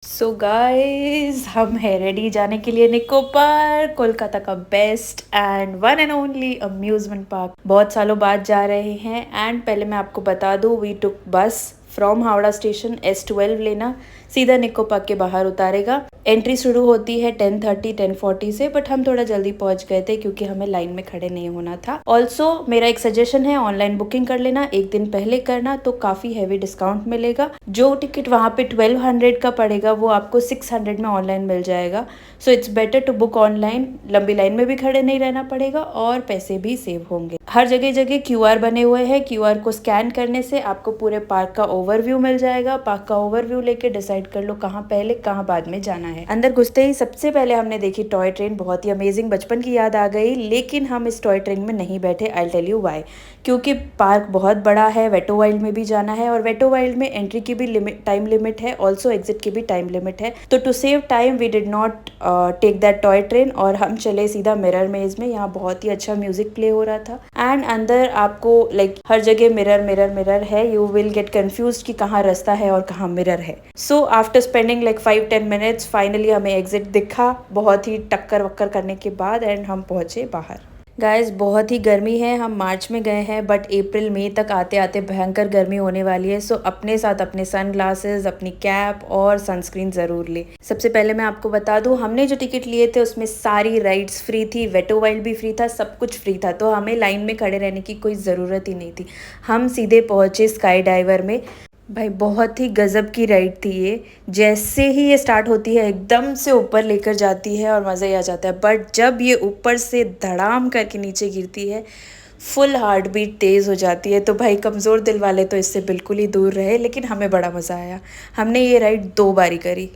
So guys हम है ready जाने के लिए निको पार्क, कोलकाता का best and one and only amusement park. बहुत सालों बाद जा रहे हैं एंड पहले मैं आपको बता दूं, वी टुक बस फ्रॉम हावड़ा स्टेशन। S12 लेना, सीधा निको पार्क के बाहर उतारेगा। एंट्री शुरू होती है 10:30 10:40 से, बट हम थोड़ा जल्दी पहुंच गए थे क्योंकि हमें लाइन में खड़े नहीं होना था। ऑल्सो मेरा एक सजेशन है, ऑनलाइन बुकिंग कर लेना, एक दिन पहले करना तो काफी हैवी डिस्काउंट मिलेगा। जो टिकट वहाँ पे 1200 का पड़ेगा वो आपको 600 में ऑनलाइन मिल जाएगा। So it's better to book online, लंबी लाइन में भी खड़े नहीं रहना पड़ेगा और पैसे भी सेव होंगे। हर जगह जगह QR बने हुए हैं, QR को स्कैन करने से आपको पूरे पार्क का ओवरव्यू मिल जाएगा। पार्क का ओवरव्यू लेके डिसाइड कर लो कहाँ पहले कहाँ बाद में जाना है। अंदर घुसते ही सबसे पहले हमने देखी टॉय ट्रेन, बहुत ही अमेजिंग, बचपन की याद आ गई। लेकिन हम इस टॉय ट्रेन में नहीं बैठे, आई टेल यू व्हाई। क्योंकि पार्क बहुत बड़ा है, वेटो वाइल्ड में भी जाना है और वेटो वाइल्ड में एंट्री की भी टाइम लिमिट है, ऑल्सो एग्जिट की भी टाइम लिमिट है। तो to save time we did not take that toy train और हम चले सीधा मिरर मेज में। यहाँ बहुत ही अच्छा म्यूजिक प्ले हो रहा था एंड अंदर आपको हर जगह मिरर मिरर मिरर है। यू विल गेट कंफ्यूज कि कहाँ रास्ता है और कहाँ मिरर है। So after spending 5-10 minutes finally हमें एग्जिट दिखा, बहुत ही टक्कर वक्कर करने के बाद, एंड हम पहुंचे बाहर। गाइस बहुत ही गर्मी है, हम मार्च में गए हैं बट अप्रैल मई तक आते आते भयंकर गर्मी होने वाली है। सो अपने साथ अपने सन ग्लासेस, अपनी कैप और सनस्क्रीन ज़रूर ले। सबसे पहले मैं आपको बता दूं, हमने जो टिकट लिए थे उसमें सारी राइड्स फ्री थी, वेटो वाइल्ड भी फ्री था, सब कुछ फ्री था। तो हमें लाइन में खड़े रहने की कोई ज़रूरत ही नहीं थी। हम सीधे पहुँचे स्काई डाइवर में। भाई बहुत ही गजब की राइड थी ये। जैसे ही ये स्टार्ट होती है एकदम से ऊपर लेकर जाती है और मज़ा ही आ जाता है, बट जब ये ऊपर से धड़ाम करके नीचे गिरती है फुल हार्ट बीट तेज़ हो जाती है। तो भाई कमज़ोर दिल वाले तो इससे बिल्कुल ही दूर रहे, लेकिन हमें बड़ा मज़ा आया। हमने ये राइड 2 बारी करी।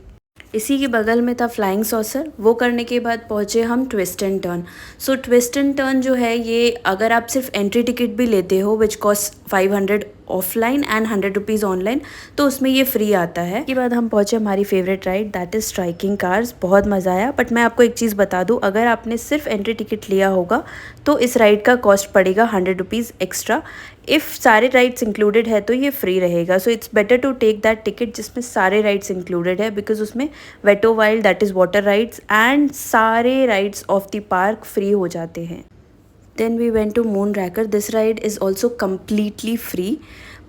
इसी के बगल में था फ्लाइंग सॉसर, वो करने के बाद पहुँचे हम twist and turn. So twist and turn जो है ये, अगर आप सिर्फ एंट्री टिकट भी लेते हो which cost 500 offline and 100 rupees online, तो उसमें ये फ्री आता है। इसके बाद हम पहुँचे हमारी favourite ride, that is striking cars. बहुत मज़ा आया, बट मैं आपको एक चीज़ बता दूँ, अगर आपने सिर्फ एंट्री टिकट लिया होगा तो इस राइड का कॉस्ट पड़ेगा 100 रुपीज़ एक्स्ट्रा। इफ़ सारे राइड्स इंक्लूडेड है तो ये फ्री रहेगा। So it's better to take that ticket जिसमें सारे राइड्स इंक्लूडेड है, बिकॉज उसमें Wet O Wild, that is water rides, and सारे rides of the park free हो जाते हैं। Then we went to Moonraker. This ride is also completely free.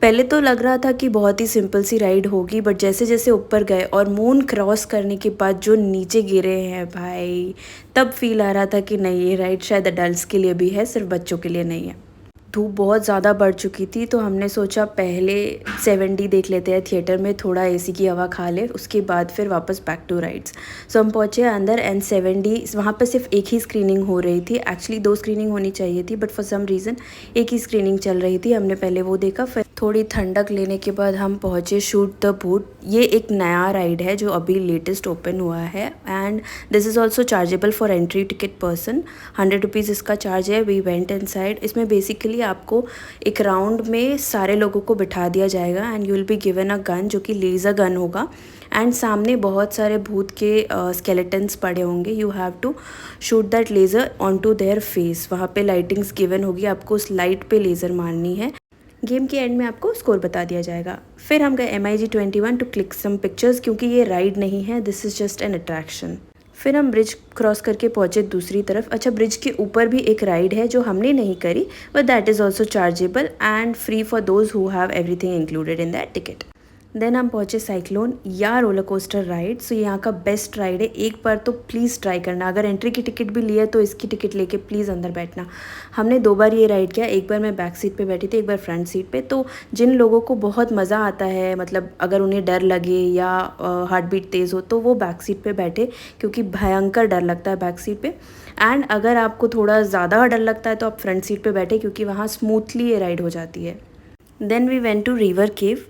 पहले तो लग रहा था कि बहुत ही सिंपल सी राइड होगी, बट जैसे जैसे ऊपर गए और मून क्रॉस करने के बाद जो नीचे गिरे हैं भाई, तब फील आ रहा था कि नहीं, ये राइड शायद अडल्ट्स के लिए भी है, सिर्फ बच्चों के लिए नहीं है। धूप बहुत ज़्यादा बढ़ चुकी थी तो हमने सोचा पहले 7D देख लेते हैं थिएटर में, थोड़ा AC की हवा खा ले, उसके बाद फिर वापस बैक टू राइड्स। सो हम पहुँचे अंदर एंड 7D, वहाँ पर सिर्फ एक ही स्क्रीनिंग हो रही थी। एक्चुअली 2 स्क्रीनिंग होनी चाहिए थी, बट फॉर सम रीज़न एक ही स्क्रीनिंग चल रही थी। हमने पहले वो देखा, फिर थोड़ी ठंडक लेने के बाद हम पहुँचे शूट द बूट। ये एक नया राइड है जो अभी लेटेस्ट ओपन हुआ है and this is also chargeable for entry ticket person. 100 rupees इसका चार्ज है। We went inside. इसमें बेसिकली आपको एक राउंड में सारे लोगों को बिठा दिया जाएगा and you will be given a gun जो कि लेज़र गन होगा, एंड सामने बहुत सारे भूत के स्केलेटन्स पड़े होंगे। You have to shoot that laser on to their face. वहाँ पे लाइटिंग्स गिवन होगी, आपको उस लाइट पे लेज़र मारनी है। गेम के एंड में आपको स्कोर बता दिया जाएगा। फिर हम गए MIG-21 to click some pictures, क्योंकि ये राइड नहीं है, this is just an attraction. फिर हम ब्रिज क्रॉस करके पहुँचे दूसरी तरफ। अच्छा, ब्रिज के ऊपर भी एक राइड है जो हमने नहीं करी, but that is also chargeable and free for those who have everything included in that ticket. Then हम पहुँचे साइक्लोन या रोलर कोस्टर राइड। सो यहाँ का बेस्ट राइड है, एक बार तो प्लीज़ ट्राई करना। अगर एंट्री की टिकट भी ली है तो इसकी टिकट लेके प्लीज़ अंदर बैठना। हमने 2 बार ये राइड किया, एक बार मैं बैक सीट पे बैठी थी, एक बार फ्रंट सीट पे। तो जिन लोगों को बहुत मज़ा आता है, मतलब अगर उन्हें डर लगे या हार्ट बीट तेज़ हो, तो वो बैक सीट पे बैठे, क्योंकि भयंकर डर लगता है बैक सीट पे। एंड अगर आपको थोड़ा ज़्यादा डर लगता है तो आप फ्रंट सीट पे बैठे, क्योंकि वहाँ स्मूथली ये राइड हो जाती है। Then we went to river cave.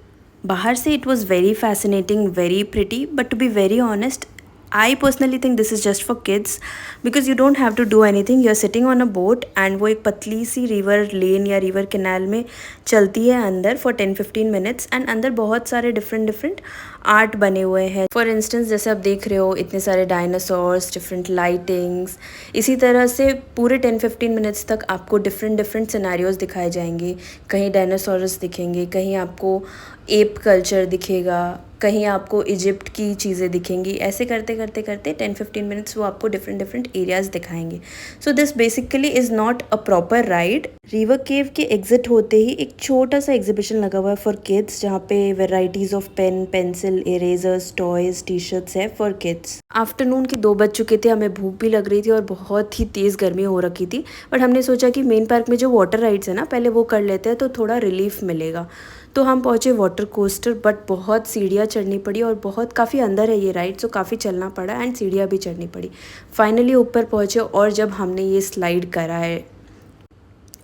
बाहर से it was very fascinating, very pretty, but to be very honest I personally think this is just for kids because you don't have to do anything. You're sitting on a boat and वो एक पतली सी river लेन या river canal में चलती है अंदर for 10-15 minutes and अंदर बहुत सारे डिफरेंट आर्ट बने हुए हैं। फॉर इंस्टेंस जैसे आप देख रहे हो इतने सारे डायनासोर्स, डिफरेंट लाइटिंग्स, इसी तरह से पूरे 10-15 मिनट्स तक आपको डिफरेंट सिनेरियोज दिखाए जाएंगे। कहीं डायनासोरस दिखेंगे, कहीं आपको एप कल्चर दिखेगा, कहीं आपको इजिप्ट की चीज़ें दिखेंगी। ऐसे करते करते करते 10-15 मिनट्स वो आपको डिफरेंट डिफरेंट एरियाज़ दिखाएंगे। So this basically is not a proper ride. River cave के एग्जिट होते ही एक छोटा सा एग्जीबिशन लगा हुआ है फॉर किड्स, जहाँ पे varieties of pen, pencil, erasers, toys, T shirts है फॉर किड्स। आफ्टरनून के 2 बज चुके थे, हमें भूख भी लग रही थी और बहुत ही तेज़ गर्मी हो रखी थी, बट हमने सोचा कि मेन पार्क में जो वाटर राइड्स है ना, पहले वो कर लेते हैं तो थोड़ा रिलीफ मिलेगा। तो हम पहुँचे वाटर कोस्टर, बट बहुत सीढ़ियाँ चढ़नी पड़ी और बहुत काफ़ी अंदर है ये राइड, सो काफ़ी चलना पड़ा एंड सीढ़ियाँ भी चढ़नी पड़ी। फाइनली ऊपर पहुँचे और जब हमने ये स्लाइड करा है,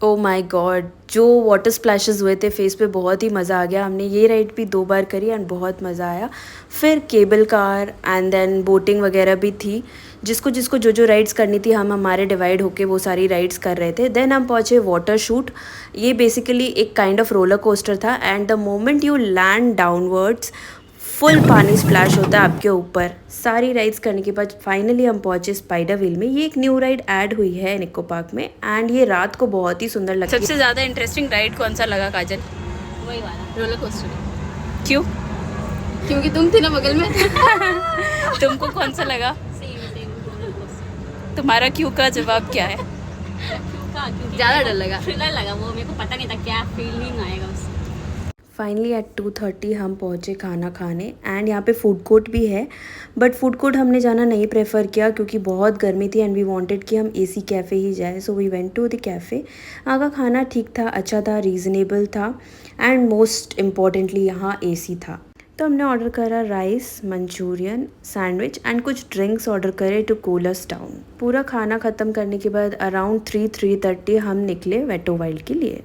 ओ माय गॉड, जो वाटर स्प्लैशेस हुए थे फेस पे, बहुत ही मज़ा आ गया। हमने ये राइड भी 2 बार करी एंड बहुत मज़ा आया। फिर cable car and then boating वगैरह भी थी। जिसको जिसको जो जो राइड्स करनी थी, हम हमारे डिवाइड होके वो सारी राइड्स कर रहे थे। देन हम पहुँचे वाटर शूट। ये बेसिकली एक काइंड ऑफ रोलर कोस्टर था and the moment you land downwards, full पानी स्प्लैश होता है आपके ऊपर। सारी राइड्स करने के बाद फाइनली हम पहुंचे स्पाइडर व्हील में। ये एक न्यू राइड ऐड हुई है निको पार्क में एंड ये रात को बहुत ही सुंदर लगती है। सबसे ज़्यादा इंटरेस्टिंग राइड कौन सा लगा काजल? वही वाला रोलर कोस्टर। क्यों? क्योंकि तुम थी ना बगल में। तुमको कौन सा लगा? Same roller coaster. तुम्हारा क्यों का जवाब क्या है? ज़्यादा डर लगा, थ्रिलर लगा वो, मेरे को पता नहीं था क्या फीलिंग आएगा उससे। फाइनली एट 2:30 हम पहुँचे खाना खाने एंड यहाँ पे फूड कोर्ट भी है, बट फूड कोर्ट हमने जाना नहीं प्रेफर किया क्योंकि बहुत गर्मी थी एंड वी वांटेड कि हम एसी कैफ़े ही जाए, so we went to the cafe. यहाँ का खाना ठीक था, अच्छा था, रीज़नेबल था एंड मोस्ट इम्पॉर्टेंटली यहाँ एसी था। तो हमने ऑर्डर करा राइस, मंचूरियन, सैंडविच एंड कुछ ड्रिंक्स ऑर्डर करे टू कूल अस डाउन। पूरा खाना ख़त्म करने के बाद अराउंड 3:30 हम निकले वेटो वाइल्ड के लिए।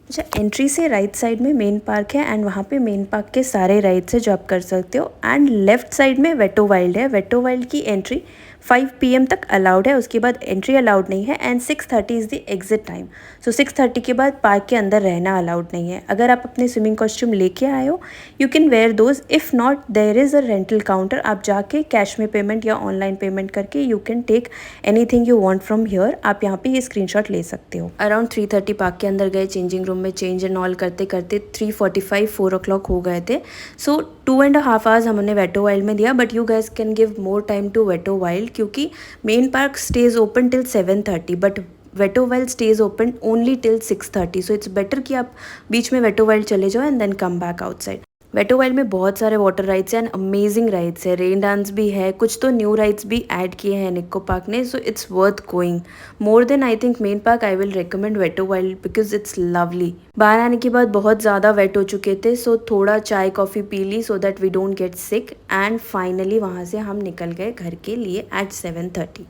अच्छा, एंट्री से राइट साइड में मेन पार्क है एंड वहाँ पे मेन पार्क के सारे राइड्स है जो आप कर सकते हो एंड लेफ्ट साइड में वेटो वाइल्ड है। वेटो वाइल्ड की एंट्री 5 PM तक अलाउड है, उसके बाद एंट्री अलाउड नहीं है and 6:30 is the exit time. So 6:30 के बाद पार्क के अंदर रहना अलाउड नहीं है। अगर आप अपने स्विमिंग कॉस्ट्यूम लेके आए हो, you can wear those, if not there is a rental counter. आप जाके कैश में पेमेंट या ऑनलाइन पेमेंट करके you can take anything you want from here. आप यहाँ पे ये स्क्रीनशॉट ले सकते हो। अराउंड 3:30 पार्क के अंदर गए, चेंजिंग रूम में चेंज एंड ऑल करते करते 3:45 4 o'clock हो गए थे। सो 2.5 hours हमने वेटो वाइल्ड में दिया, but you guess can give more time to Wet O Wild क्योंकि main park stays open till 7:30 but Wet O Wild stays open only till 6:30। So it's better कि आप बीच में वेटो वाइल्ड चले जाओ and then come back outside. Wet O Wild में बहुत सारे वाटर राइड्स हैं एंड अमेजिंग राइड्स है, रेन डांस भी है, कुछ तो न्यू राइड्स भी ऐड किए हैं निको पार्क ने। So it's worth going more then I think main park. I will recommend wet o wild because it's lovely. बाहर आने के बाद बहुत ज़्यादा वेट हो चुके थे, सो थोड़ा चाय कॉफ़ी पी ली so that we don't get sick and finally वहाँ से हम निकल गए घर के लिए एट 7:30।